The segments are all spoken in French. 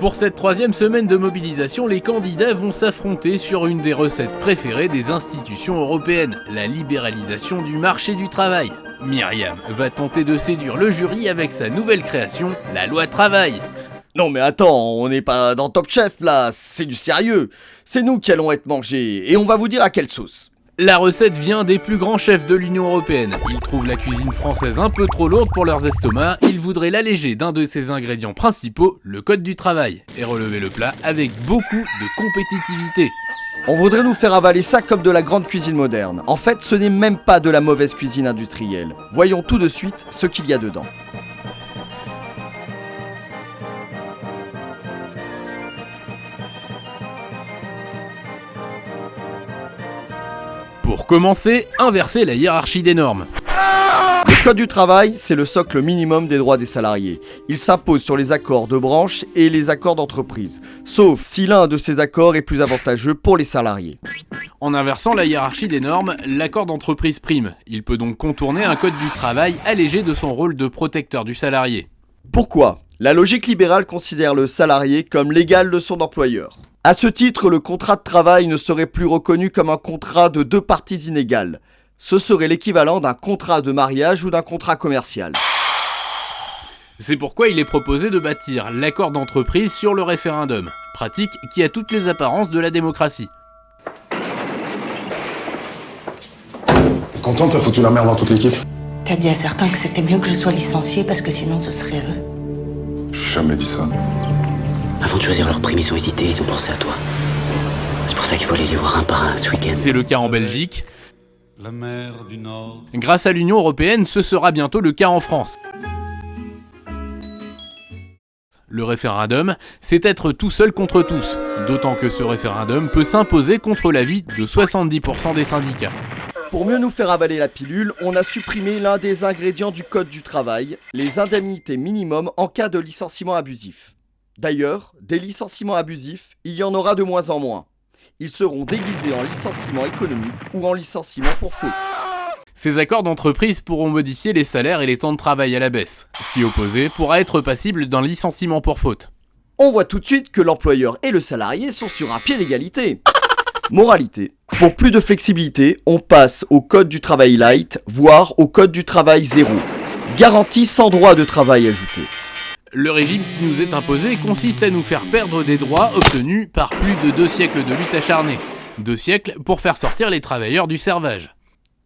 Pour cette troisième semaine de mobilisation, les candidats vont s'affronter sur une des recettes préférées des institutions européennes, la libéralisation du marché du travail. Myriam va tenter de séduire le jury avec sa nouvelle création, la loi travail. Non mais attends, on n'est pas dans Top Chef là, c'est du sérieux. C'est nous qui allons être mangés, et on va vous dire à quelle sauce. La recette vient des plus grands chefs de l'Union européenne. Ils trouvent la cuisine française un peu trop lourde pour leurs estomacs. Ils voudraient l'alléger d'un de ses ingrédients principaux, le code du travail, et relever le plat avec beaucoup de compétitivité. On voudrait nous faire avaler ça comme de la grande cuisine moderne. En fait, ce n'est même pas de la mauvaise cuisine industrielle. Voyons tout de suite ce qu'il y a dedans. Pour commencer, inverser la hiérarchie des normes. Le code du travail, c'est le socle minimum des droits des salariés. Il s'impose sur les accords de branche et les accords d'entreprise, sauf si l'un de ces accords est plus avantageux pour les salariés. En inversant la hiérarchie des normes, l'accord d'entreprise prime. Il peut donc contourner un code du travail allégé de son rôle de protecteur du salarié. Pourquoi ? La logique libérale considère le salarié comme l'égal de son employeur. À ce titre, le contrat de travail ne serait plus reconnu comme un contrat de deux parties inégales. Ce serait l'équivalent d'un contrat de mariage ou d'un contrat commercial. C'est pourquoi il est proposé de bâtir l'accord d'entreprise sur le référendum, pratique qui a toutes les apparences de la démocratie. T'es content, t'as foutu la merde dans toute l'équipe? T'as dit à certains que c'était mieux que je sois licenciée parce que sinon ce serait eux. J'ai jamais dit ça. Avant de choisir leur prime, ils ont hésité, ils ont pensé à toi. C'est pour ça qu'il faut aller les voir un par un ce week-end. C'est le cas en Belgique. La mer du Nord. Grâce à l'Union européenne, ce sera bientôt le cas en France. Le référendum, c'est être tout seul contre tous, d'autant que ce référendum peut s'imposer contre l'avis de 70% des syndicats. Pour mieux nous faire avaler la pilule, on a supprimé l'un des ingrédients du code du travail, les indemnités minimum en cas de licenciement abusif. D'ailleurs, des licenciements abusifs, il y en aura de moins en moins. Ils seront déguisés en licenciement économique ou en licenciement pour faute. Ces accords d'entreprise pourront modifier les salaires et les temps de travail à la baisse. S'y opposer pourra être passible d'un licenciement pour faute. On voit tout de suite que l'employeur et le salarié sont sur un pied d'égalité. Moralité. Pour plus de flexibilité, on passe au code du travail light, voire au code du travail zéro. Garantie sans droit de travail ajouté. Le régime qui nous est imposé consiste à nous faire perdre des droits obtenus par plus de 2 siècles de lutte acharnée. 2 siècles pour faire sortir les travailleurs du servage.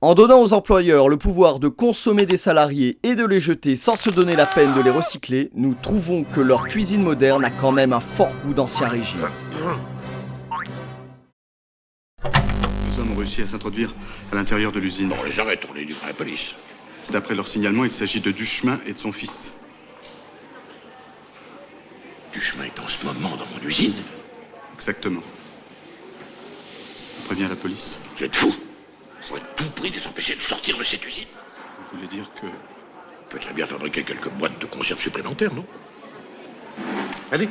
En donnant aux employeurs le pouvoir de consommer des salariés et de les jeter sans se donner la peine de les recycler, nous trouvons que leur cuisine moderne a quand même un fort goût d'ancien régime. Nous hommes ont réussi à s'introduire à l'intérieur de l'usine. Bon, les arrête, on les livre à la police. D'après leur signalement, il s'agit de Duchemin et de son fils. Duchemin est en ce moment dans mon usine. Exactement. On prévient la police. Vous êtes fous. Il faut à tout prix les empêcher de sortir de cette usine. Je voulais dire que... On peut très bien fabriquer quelques boîtes de conserve supplémentaires, non? Allez.